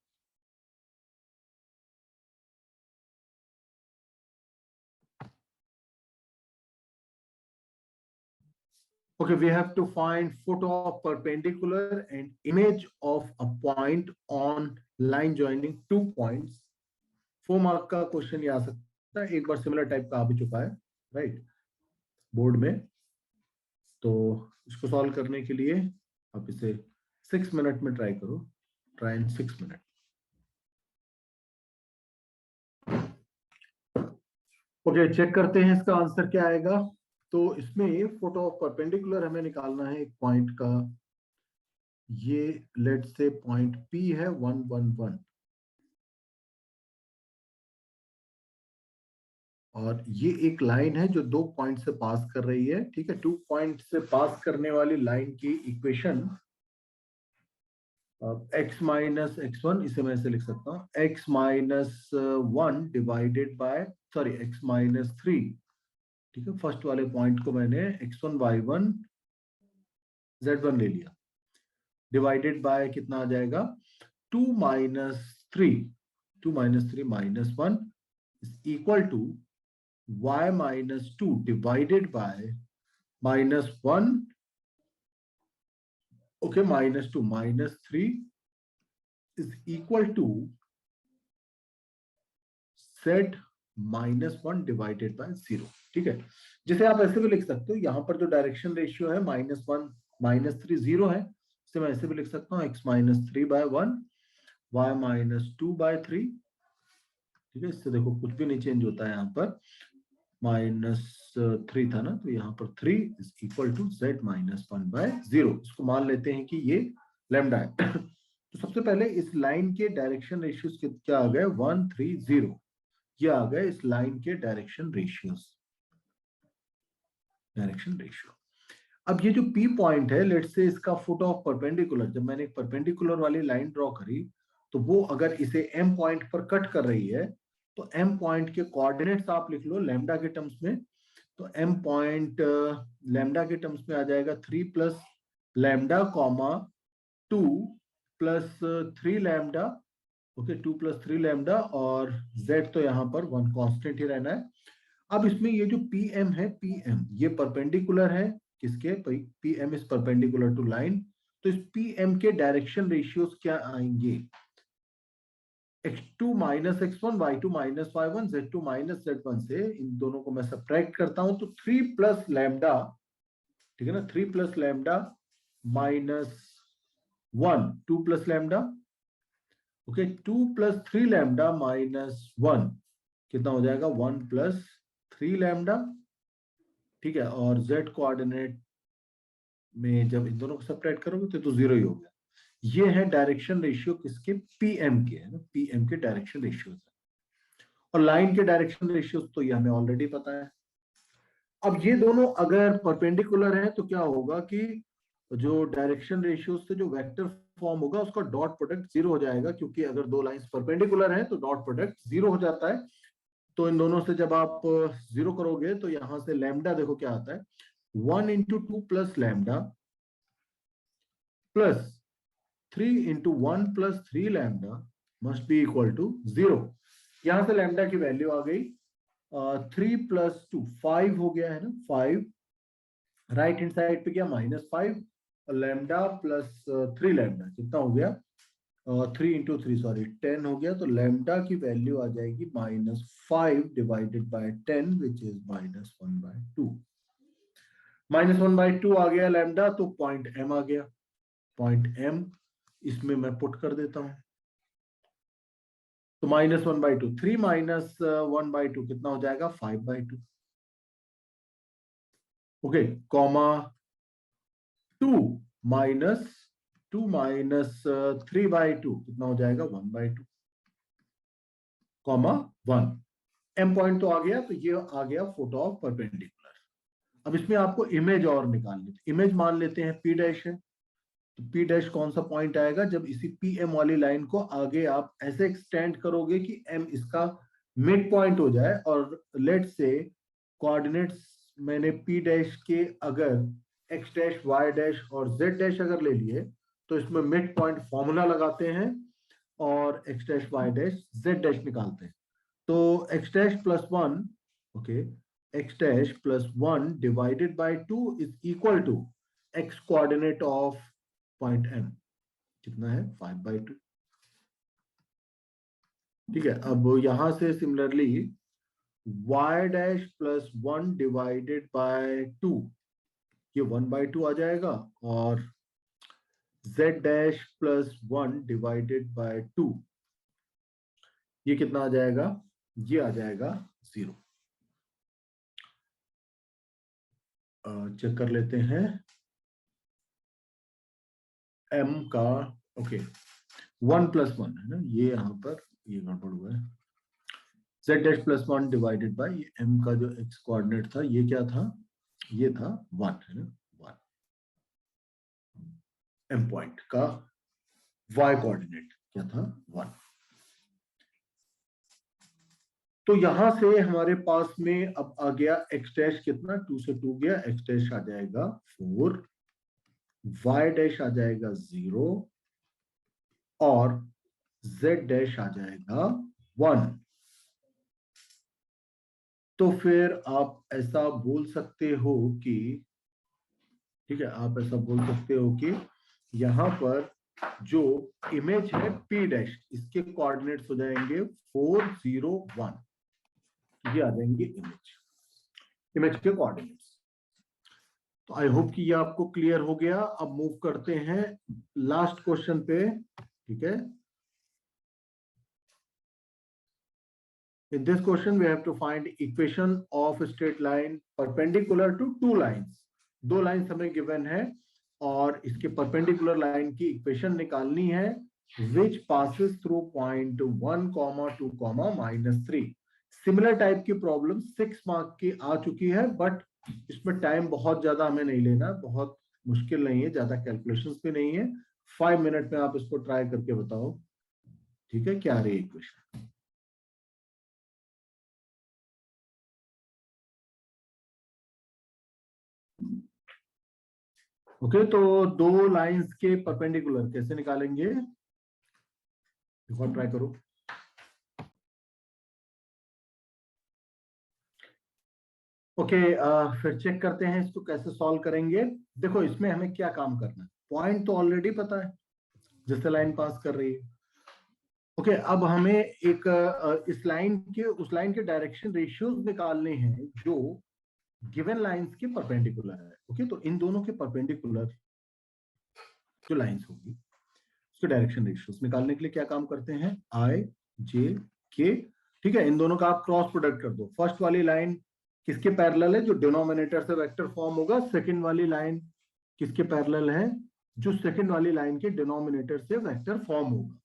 okay, we have to find photo of perpendicular and image of a point on line joining 2 points। 4 mark का क्वेश्चन ये आ सकता है, एक बार सिमिलर टाइप का आ भी चुका है राइट बोर्ड में। तो इसको सॉल्व करने के लिए आप इसे 6 मिनट में ट्राई करो, try in 6 minute. Okay, check करते हैं इसका आंसर क्या आएगा। तो इसमें फोटो ऑफ परपेंडिकुलर हमें निकालना है एक पॉइंट का। ये लेट से पॉइंट P है 1 1 1, और ये एक लाइन है जो 2 पॉइंट से पास कर रही है। ठीक है, 2 पॉइंट से पास करने वाली लाइन की इक्वेशन x - x1, इसे मैं ऐसे लिख सकता हूँ x - 1 डिवाइडेड बाय x - 3। ठीक है, फर्स्ट वाले पॉइंट को मैंने x1 y1 z1 ले लिया, डिवाइडेड बाय कितना आ जाएगा 2 - 3, 2 - 3 -1 is equal to y - 2 divided by -1, okay -2 -3 is equal to z -1 divided by 0। ठीक है, जिसे आप ऐसे भी लिख सकते हो, यहाँ पर जो डायरेक्शन रेशियो है -1 -3 0 है, इसे मैं ऐसे भी लिख सकता हूँ x - 3/1 y - 2/3। ठीक है, इससे देखो कुछ भी नहीं चेंज होता है, यहाँ पर -3 था ना, तो यहाँ पर 3 इज इक्वल टू z -1/0। इसको मान लेते हैं कि ये लैम्डा है। तो सबसे पहले इस लाइन के डायरेक्शन रेशियोज क्या आ गए 1 3 0, ये आ गए इस लाइन के डायरेक्शन रेशियो। अब ये जो P पॉइंट है, लेट्स से इसका फुट ऑफ परपेंडिकुलर, जब मैंने एक परपेंडिकुलर वाली लाइन ड्रॉ करी तो वो अगर इसे M पॉइंट पर कट कर रही है तो M पॉइंट के कोऑर्डिनेट्स आप लिख लो लैम्डा के टर्म्स में। तो M पॉइंट लैम्डा के टर्म्स में आ जाएगा 3 plus lambda comma 2 plus 3 lambda, okay 2 plus 3 lambda, और Z तो यहाँ पर 1 कांस्टेंट ही रहना है। अब इसमें ये जो PM है, PM ये परपेंडिकुलर है किसके, PM is perpendicular to line, तो इस PM के डायरेक्शन रेशियोज क्या आएंगे, x2 minus x1, y2 minus y1, z2 minus z1 से इन दोनों को मैं सब्ट्रैक्ट करता हूं तो 3 प्लस लैम्डा, ठीक है ना, 3 plus lambda minus 1, 2 plus lambda, okay 2 plus 3 lambda minus 1 कितना हो जाएगा 1 प्लस 3 लैम्डा, ठीक है, और z कोऑर्डिनेट में जब इन दोनों को सब्ट्रैक्ट करोगे तो 0 ही हो गया। ये है डायरेक्शन रेशियो किसके, PM के, है ना, PM के डायरेक्शन रेशियो। और लाइन के डायरेक्शन रेशियोज तो ये हमें ऑलरेडी पता है। अब ये दोनों अगर परपेंडिकुलर है तो क्या होगा कि जो डायरेक्शन रेशियोज से जो वेक्टर फॉर्म होगा उसका डॉट प्रोडक्ट 0 हो जाएगा, क्योंकि अगर दो लाइंस परपेंडिकुलर हैं तो डॉट प्रोडक्ट 0 हो जाता है। तो इन दोनों से जब आप 0 करोगे तो यहां से लैम्डा देखो क्या आता है, 1 into 2 plus lambda plus 3 into 1 plus 3 lambda must be equal to 0। यहां से लैम्डा की वैल्यू आ गई 3 प्लस 2 5 हो गया है ना, 5 राइट हैंड साइड पे क्या -5 और लैम्डा प्लस 3 लैम्डा कितना हो गया 3 इंटू 3 सॉरी 10 हो गया। तो लैम्डा की वैल्यू आ जाएगी -5 डिवाइडेड बाय 10 विच इज -1/2। -1/2 आ गया लैम्डा, तो पॉइंट M आ गया। पॉइंट M इसमें मैं पुट कर देता हूं, तो -1/2, 3 माइनस 1/2 कितना हो जाएगा 5/2, ओके, कॉमा 2 माइनस 3/2 कितना हो जाएगा 1/2, कॉमा 1। M पॉइंट तो आ गया, तो ये आ गया फुट ऑफ परपेंडिकुलर। अब इसमें आपको इमेज और निकालनी, इमेज मान लेते हैं P डैश है, तो P डैश कौन सा पॉइंट आएगा, जब इसी PM वाली लाइन को आगे आप ऐसे एक्सटेंड करोगे कि M इसका मिड पॉइंट हो जाए, और लेट से कोऑर्डिनेट्स मैंने P डैश के अगर x डैश y डैश और z डैश अगर ले लिए तो इसमें मिड पॉइंट फॉर्मूला लगाते हैं और x dash y dash z dash निकालते हैं। तो x dash plus 1, okay, x dash plus 1 divided by 2 is equal to x coordinate of point M कितना है 5/2, ठीक है। अब यहां से similarly y dash plus 1 divided by 2 ये 1/2 आ जाएगा, और z dash plus 1 divided by 2 ये कितना आ जाएगा, ये आ जाएगा 0। चेक कर लेते हैं M का, ओके 1 प्लस 1 है ना, ये यहाँ पर ये गड़बड़ हुआ है, z dash plus 1 divided bye M का जो x कोऑर्डिनेट था ये क्या था, ये था 1 है ना, 1 M पॉइंट का y कोऑर्डिनेट क्या था 1। तो यहां से हमारे पास में अब आ गया x डैश कितना, 2 से 2 गया, x डैश आ जाएगा 4, y डैश आ जाएगा 0 और z डैश आ जाएगा 1। तो फिर आप ऐसा बोल सकते हो कि, ठीक है, आप ऐसा बोल सकते हो कि यहां पर जो इमेज है P डैश इसके कोऑर्डिनेट्स हो जाएंगे 4 0 1, ये आ जाएंगे इमेज के कोऑर्डिनेट्स। तो आई होप कि ये आपको क्लियर हो गया। अब मूव करते हैं लास्ट क्वेश्चन पे, ठीक है। In this question we have to find equation of a straight line perpendicular to two lines। दो लाइंस हमें गिवन है और इसके परपेंडिकुलर लाइन की इक्वेशन निकालनी है which passes through point 1, 2, -3। Similar type की प्रॉब्लम 6 मार्क की आ चुकी है, बट इसमें टाइम बहुत ज्यादा हमें नहीं लेना, बहुत मुश्किल नहीं है, ज्यादा कैलकुलेशंस भी नहीं है। 5 मिनट में आप इसको ट्राई करके बताओ, ठीक है, क्या रही इक्वेशन। ओके, तो दो लाइंस के परपेंडिकुलर कैसे निकालेंगे, एक बार ट्राई करो। ओके, फिर चेक करते हैं इसको कैसे सॉल्व करेंगे। देखो इसमें हमें क्या काम करना है, पॉइंट तो ऑलरेडी पता है जिससे लाइन पास कर रही है। ओके, अब हमें एक इस लाइन के उस लाइन के डायरेक्शन रेशियोज निकालने हैं जो गिवन लाइंस के परपेंडिकुलर है। ओके, तो इन दोनों के परपेंडिकुलर जो लाइंस होगी उसके डायरेक्शन रेशियोज निकालने के लिए क्या काम करते हैं, आई जे के, ठीक है, इन दोनों का आप क्रॉस प्रोडक्ट कर दो। फर्स्ट वाली लाइन किसके पैरेलल है, जो डिनोमिनेटर से वेक्टर फॉर्म होगा। सेकंड वाली लाइन किसके पैरेलल है, जो सेकंड वाली लाइन के डिनोमिनेटर से वेक्टर फॉर्म होगा।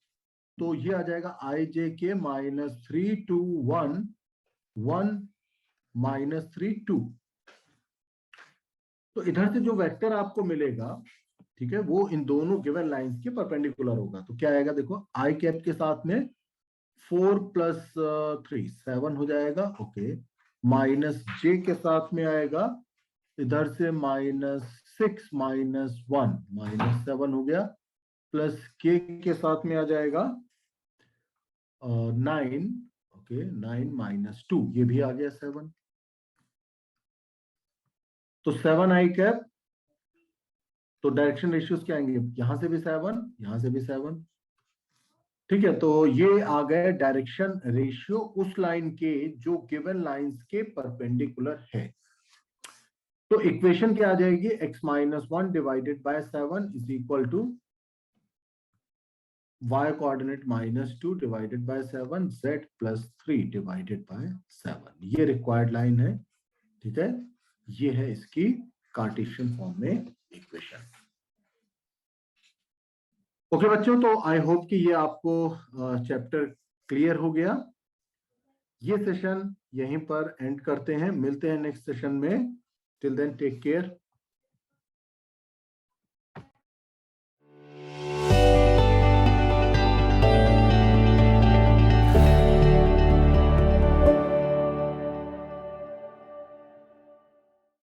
तो ये आ जाएगा आई जे के -3 2 1 1 -3 2। तो इधर से जो वेक्टर आपको मिलेगा, ठीक है, वो इन दोनों गिवन लाइंस के परपेंडिकुलर होगा। तो क्या आएगा, देखो आई कैप के साथ में 4 + 3 7 हो जाएगा। ओके, माइनस जे के साथ में आएगा इधर से -6 -1 -7 हो गया, प्लस के साथ में आ जाएगा 9। ओके, 9 -2 ये भी आ गया 7। तो 7 आई कैप, तो डायरेक्शन रेशियोज क्या आएंगे, यहां से भी 7, यहां से भी 7, ठीक है। तो ये आ गए डायरेक्शन रेशियो उस लाइन के जो गिवन लाइंस के परपेंडिकुलर है। तो इक्वेशन क्या आ जाएगी, x - 1 divided by 7 is equal to y coordinate -2 divided by 7 z + 3 divided by 7। ये रिक्वायर्ड लाइन है, ठीक है, ये है इसकी कार्टेशियन फॉर्म में इक्वेशन। ओके बच्चों, तो आई होप कि ये आपको चैप्टर क्लियर हो गया। ये सेशन यहीं पर एंड करते हैं, मिलते हैं नेक्स्ट सेशन में। Till then take care.